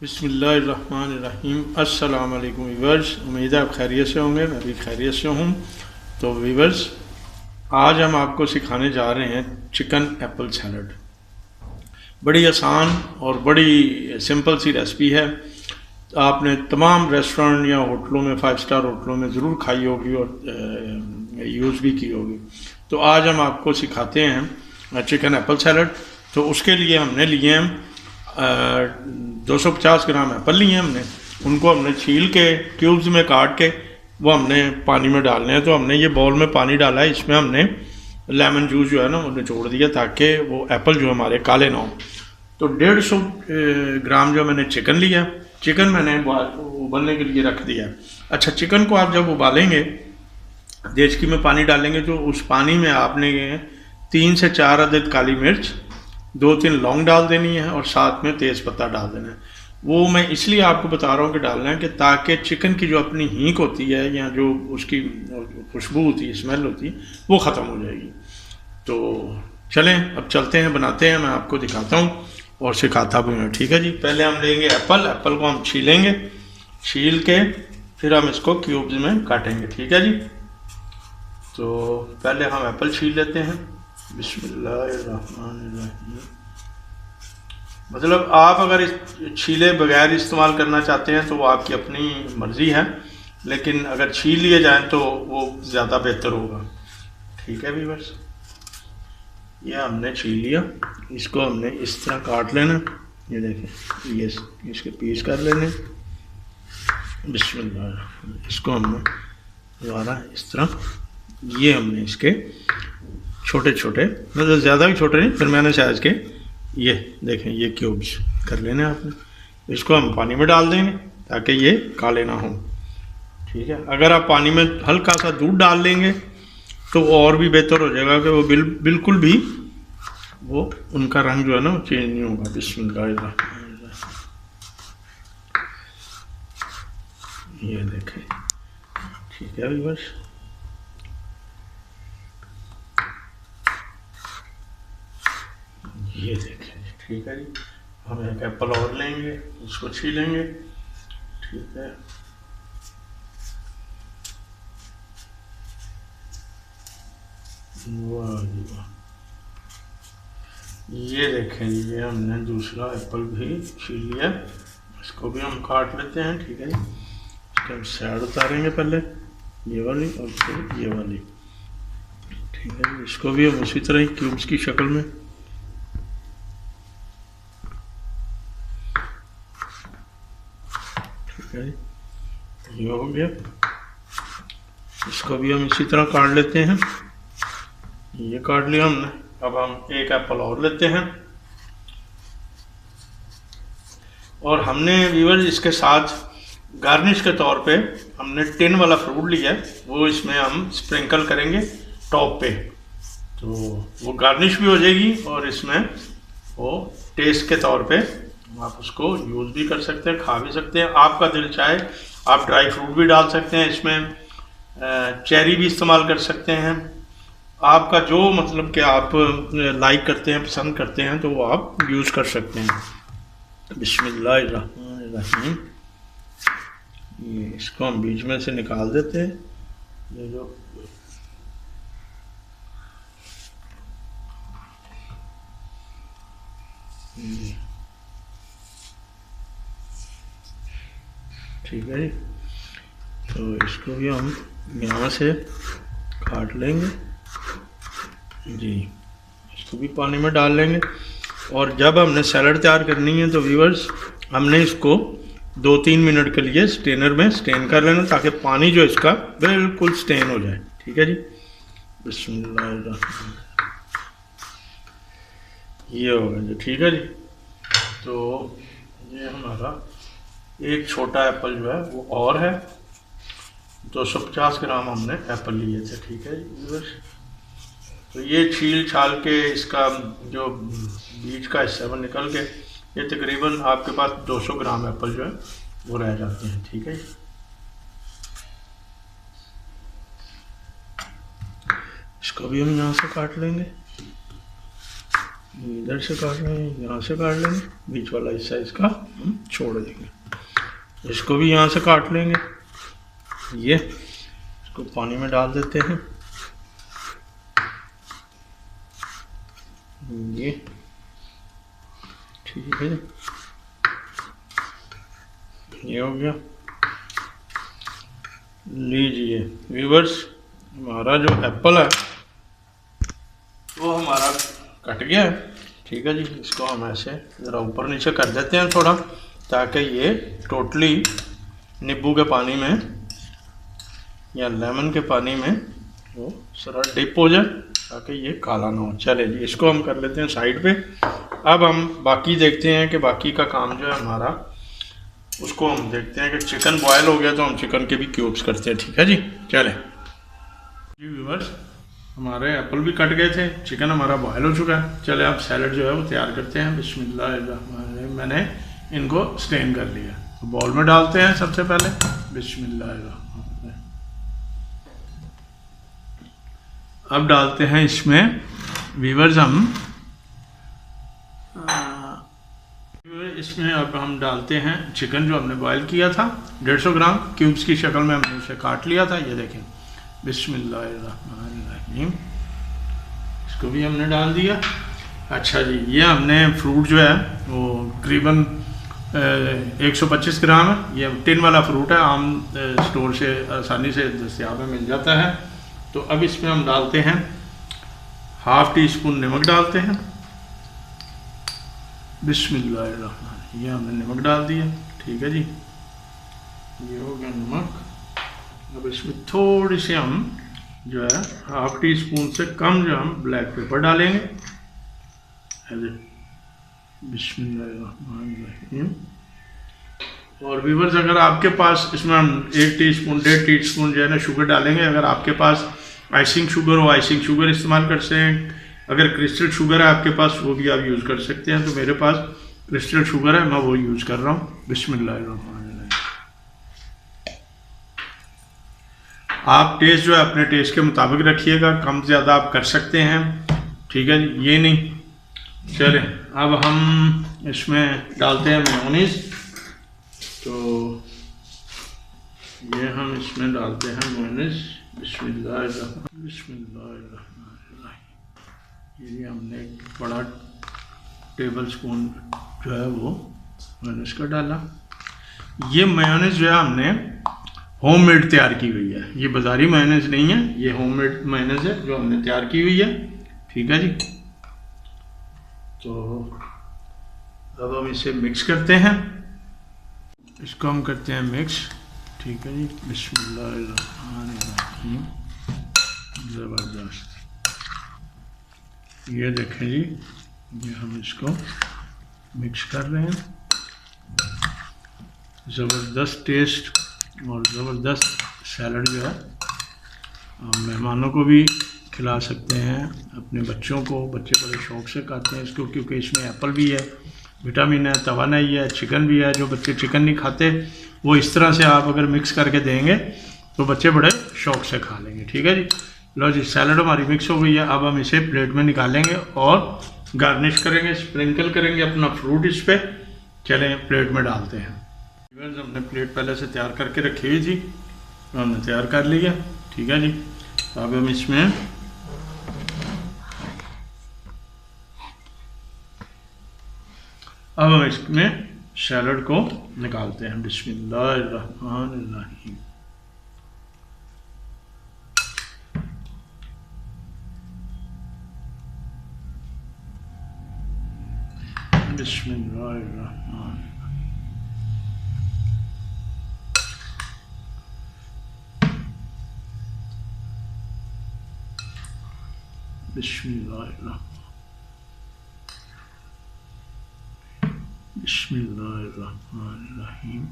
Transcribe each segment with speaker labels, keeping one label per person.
Speaker 1: बिस्मिल्लाहिर्रहमानिर्रहीम। अस्सलाम वालेकुम वीवर्स, उम्मीद है आप खैरियत से होंगे। मैं भी खैरियत से हूँ। तो वीवर्स, आज हम आपको सिखाने जा रहे हैं चिकन एप्पल सैलड। बड़ी आसान और बड़ी सिंपल सी रेसिपी है। आपने तमाम रेस्टोरेंट या होटलों में, 5 स्टार होटलों में ज़रूर खाई होगी और यूज़ भी की होगी। तो आज हम आपको सिखाते हैं चिकन एप्पल सैलड। तो उसके लिए हमने लिए हैं 250 ग्राम एप्पल लिए हमने। उनको हमने छील के क्यूब्स में काट के वो हमने पानी में डालने हैं। तो हमने ये बाउल में पानी डाला है, इसमें हमने लेमन जूस जो है ना वो निचोड़ दिया ताकि वो एप्पल जो हमारे काले ना हो। तो 150 ग्राम जो मैंने चिकन लिया, चिकन मैंने उबलने के लिए रख दिया। अच्छा, चिकन को आप जब उबालेंगे, देचकी में पानी डालेंगे, तो उस पानी में आपने 3 से 4 अदद काली मिर्च, 2-3 लौंग डाल देनी है और साथ में तेज़ पत्ता डाल देना है। वो मैं इसलिए आपको बता रहा हूँ कि डालना है कि ताकि चिकन की जो अपनी हींग होती है या जो उसकी खुशबू होती है, स्मेल होती है, वो ख़त्म हो जाएगी। तो चलें अब चलते हैं, बनाते हैं, मैं आपको दिखाता हूँ और सिखाता भी हूँ। ठीक है जी। पहले हम लेंगे एप्पल को हम छीलेंगे, छील के फिर हम इसको क्यूब्स में काटेंगे। ठीक है जी। तो पहले हम एप्पल छील लेते हैं। बिस्मिल्लाहिर्रहमानिर्रहीम। मतलब आप अगर इस छीले बगैर इस्तेमाल करना चाहते हैं तो वो आपकी अपनी मर्ज़ी है, लेकिन अगर छील लिए जाएं तो वो ज़्यादा बेहतर होगा। ठीक है व्यूअर्स, ये हमने छील लिया। इसको हमने इस तरह काट लेना। ये देखें, ये इसके पीस कर लेने। बिस्मिल्लाह। इसको हमने दोबारा इस तरह, ये हमने इसके छोटे छोटे, मतलब ज़्यादा भी छोटे नहीं, दरमियाने साइज़ के, ये देखें, ये क्यूब्स कर लेने आपने। इसको हम पानी में डाल देंगे ताकि ये काले ना हों। ठीक है। अगर आप पानी में हल्का सा दूध डाल लेंगे तो और भी बेहतर हो जाएगा कि वो बिल्कुल भी वो उनका रंग जो है ना वो चेंज नहीं होगा। बिस्मिल्लाह। ये देखें। ठीक है बस, ये देखें। ठीक है जी। हम एक एप्पल और लेंगे, उसको छीलेंगे। ठीक है। वाह जी वाह। ये देखें, ये हमने दूसरा एप्पल भी छील लिया, इसको भी हम काट लेते हैं। ठीक है जी। इसके हम साइड उतारेंगे, पहले ये वाली और फिर ये वाली। ठीक है जी। इसको भी हम उसी तरह ही क्यूब्स की शक्ल में, ठीक है जी, ये हो गया। इसको भी हम इसी तरह काट लेते हैं। ये काट लिया हमने। अब हम एक एप्पल और लेते हैं और हमने व्यूअर्स इसके साथ गार्निश के तौर पे हमने टिन वाला फ्रूट लिया है, वो इसमें हम स्प्रिंकल करेंगे टॉप पे। तो वो गार्निश भी हो जाएगी और इसमें वो टेस्ट के तौर पे आप उसको यूज़ भी कर सकते हैं, खा भी सकते हैं। आपका दिल चाहे आप ड्राई फ्रूट भी डाल सकते हैं इसमें, चेरी भी इस्तेमाल कर सकते हैं। आपका जो मतलब कि आप लाइक करते हैं, पसंद करते हैं, तो वो आप यूज़ कर सकते हैं। बिस्मिल्लाहिर्रहमानिर्रहीम। ये इसको हम बीच में से निकाल देते हैं। ये जो ठीक है जी। तो इसको भी हम यहाँ से काट लेंगे जी। इसको भी पानी में डाल लेंगे और जब हमने सैलड तैयार करनी है तो व्यूअर्स हमने इसको 2-3 मिनट के लिए स्टेनर में स्टेन कर लेना ताकि पानी जो इसका बिल्कुल स्टेन हो जाए। ठीक है जी। बिस्मिल्लाह। ये हो गया जी। ठीक है जी। तो ये हमारा एक छोटा एप्पल जो है वो और है। 250 ग्राम हमने एप्पल लिए थे। ठीक है जी। तो ये छील छाल के इसका जो बीज का हिस्सा वो निकल के ये तकरीबन आपके पास 200 ग्राम एप्पल जो है वो रह जाते हैं। ठीक है। इसको भी हम यहाँ से काट लेंगे। इधर से काट रहे हैं, यहाँ से काट लेंगे, बीच वाला हिस्सा इसका हम छोड़ देंगे। इसको भी यहाँ से काट लेंगे। ये इसको पानी में डाल देते हैं। ये ठीक है, ये हो गया। लीजिए व्यूअर्स, हमारा जो एप्पल है वो हमारा कट गया है। ठीक है जी, इसको हम ऐसे ज़रा ऊपर नीचे कर देते हैं थोड़ा, ताकि ये टोटली नींबू के पानी में या लेमन के पानी में वो सारा डिप हो जाए, ताकि ये काला ना हो। चले जी, इसको हम कर लेते हैं साइड पे। अब हम बाकी देखते हैं कि बाकी का काम जो है हमारा, उसको हम देखते हैं कि चिकन बॉयल हो गया तो हम चिकन के भी क्यूब्स करते हैं। ठीक है जी, चलें जी व्यूअर्स, हमारे एप्पल भी कट गए थे, चिकन हमारा बॉयल हो चुका है। चले अब सैलड जो है वो तैयार करते हैं। बिस्मिल्लाह, मैंने इनको स्टेन कर लिया, तो बॉल में डालते हैं सबसे पहले। बिस्मिल्लाह, अब डालते हैं इसमें व्यूअर्स हम इसमें अब हम डालते हैं चिकन जो हमने बॉयल किया था, 150 ग्राम क्यूब्स की शक्ल में हमने इसे काट लिया था। ये देखें, बिस्मिल्लाहिर्रहमानिर्रहीम, इसको भी हमने डाल दिया। अच्छा जी, ये हमने फ्रूट जो है वो करीबन 125 ग्राम है। ये टिन वाला फ्रूट है, आम स्टोर से आसानी से दस्तयाब मिल जाता है। तो अब इसमें हम डालते हैं ½ टीस्पून नमक डालते हैं। बिस्मिल्लाहिर्रहमान, ये हमने नमक डाल दिया। ठीक है जी, ये हो गया नमक। अब इसमें थोड़ी सी हम जो है ½ टीस्पून से कम जो हम ब्लैक पेपर डालेंगे। बिस्मिल्लाहिर्रहमानिर्रहीम। और व्यूअर्स, अगर आपके पास इसमें हम 1 टीस्पून 1.5 टीस्पून जो है ना शुगर डालेंगे। अगर आपके पास आइसिंग शुगर हो, आइसिंग शुगर इस्तेमाल कर सकते हैं। अगर क्रिस्टल शुगर है आपके पास, वो भी आप यूज़ कर सकते हैं। तो मेरे पास क्रिस्टल शुगर है, मैं वो यूज़ कर रहा हूँ। बिस्मिल्लाहिर्रहमानिर्रहीम। आप टेस्ट जो है अपने टेस्ट के मुताबिक रखिएगा, कम ज़्यादा आप कर सकते हैं। ठीक है, ये नहीं। चलें, अब हम इसमें डालते हैं मेयोनीज। तो ये हम इसमें डालते हैं मेयोनीज। बिस्मिल्लाहिर्रहमानिर्रहीम। ये हमने एक बड़ा टेबल स्पून जो है वो मेयोनीज का डाला। ये मेयोनीज जो है हमने होममेड तैयार की हुई है, ये बाज़ारी मेयोनीज नहीं है, ये होममेड मेयोनीज है जो हमने तैयार की हुई है। ठीक है जी, तो अब हम इसे मिक्स करते हैं। इसको हम करते हैं मिक्स। ठीक है जी, बिस्मिल्लाहिर्रहमानिर्रहीम। ज़बरदस्त, ये देखें जी, ये हम इसको मिक्स कर रहे हैं। ज़बरदस्त टेस्ट और ज़बरदस्त सैलड जो है आप मेहमानों को भी खिला सकते हैं, अपने बच्चों को। बच्चे बड़े शौक़ से खाते हैं इसको, क्योंकि इसमें एप्पल भी है, विटामिन है, तवानाई है, चिकन भी है। जो बच्चे चिकन नहीं खाते वो इस तरह से आप अगर मिक्स करके देंगे तो बच्चे बड़े शौक़ से खा लेंगे। ठीक है जी, लो जी, सैलड हमारी मिक्स हो गई है। अब हम इसे प्लेट में निकालेंगे और गार्निश करेंगे, स्प्रिंकल करेंगे अपना फ्रूट इस पर। चलें प्लेट में डालते हैं। हमने प्लेट पहले से तैयार करके रखी हुई थी, तो हमने तैयार कर लिया। ठीक है जी, अब हम इसमें सैलड को निकालते हैं। बिस्मिल्लाहिर्रहमानिर्रहीम। बिस्मिल्लाहिर्रहमान। बिस्मिल्लाहिर्रहमान। बिस्मिल्लाहिर्रहमानिर्रहीम।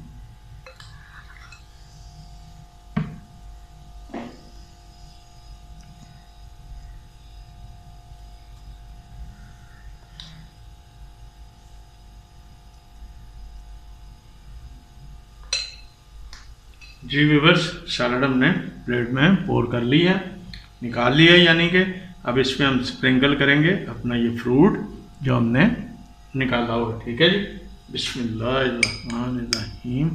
Speaker 1: जी व्यूअर्स, सैलड हमने प्लेट में पोर कर ली है, निकाल लिया है, यानी कि अब इसमें हम स्प्रिंकल करेंगे अपना ये फ्रूट। जो हमने निकाला हुआ। ठीक है जी, बिस्मिल्लाहिर्रहमानिर्रहीम।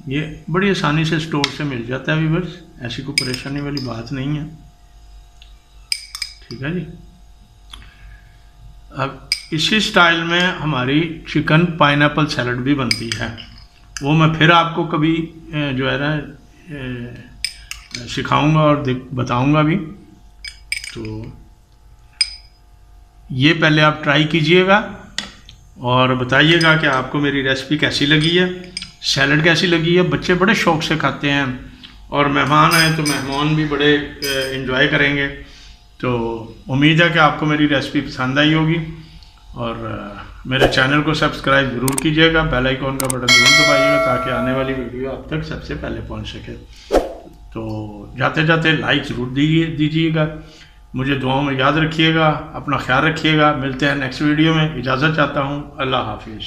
Speaker 1: ये बड़ी आसानी से स्टोर से मिल जाता है व्यूअर्स, ऐसी कोई परेशानी वाली बात नहीं है। ठीक है जी। अब इसी स्टाइल में हमारी चिकन पाइनएप्पल सैलड भी बनती है, वो मैं फिर आपको कभी जो है ना सिखाऊंगा और बताऊंगा भी। तो ये पहले आप ट्राई कीजिएगा और बताइएगा कि आपको मेरी रेसिपी कैसी लगी है, सैलड कैसी लगी है। बच्चे बड़े शौक़ से खाते हैं और मेहमान आए तो मेहमान भी बड़े इन्जॉय करेंगे। तो उम्मीद है कि आपको मेरी रेसिपी पसंद आई होगी और मेरे चैनल को सब्सक्राइब ज़रूर कीजिएगा, बेल आइकॉन का बटन ज़रूर दबाइएगा ताकि आने वाली वीडियो आप तक सबसे पहले पहुंच सके। तो जाते जाते लाइक ज़रूर दीजिएगा, मुझे दुआओं में याद रखिएगा, अपना ख्याल रखिएगा। मिलते हैं नेक्स्ट वीडियो में, इजाज़त चाहता हूँ, अल्लाह हाफिज़।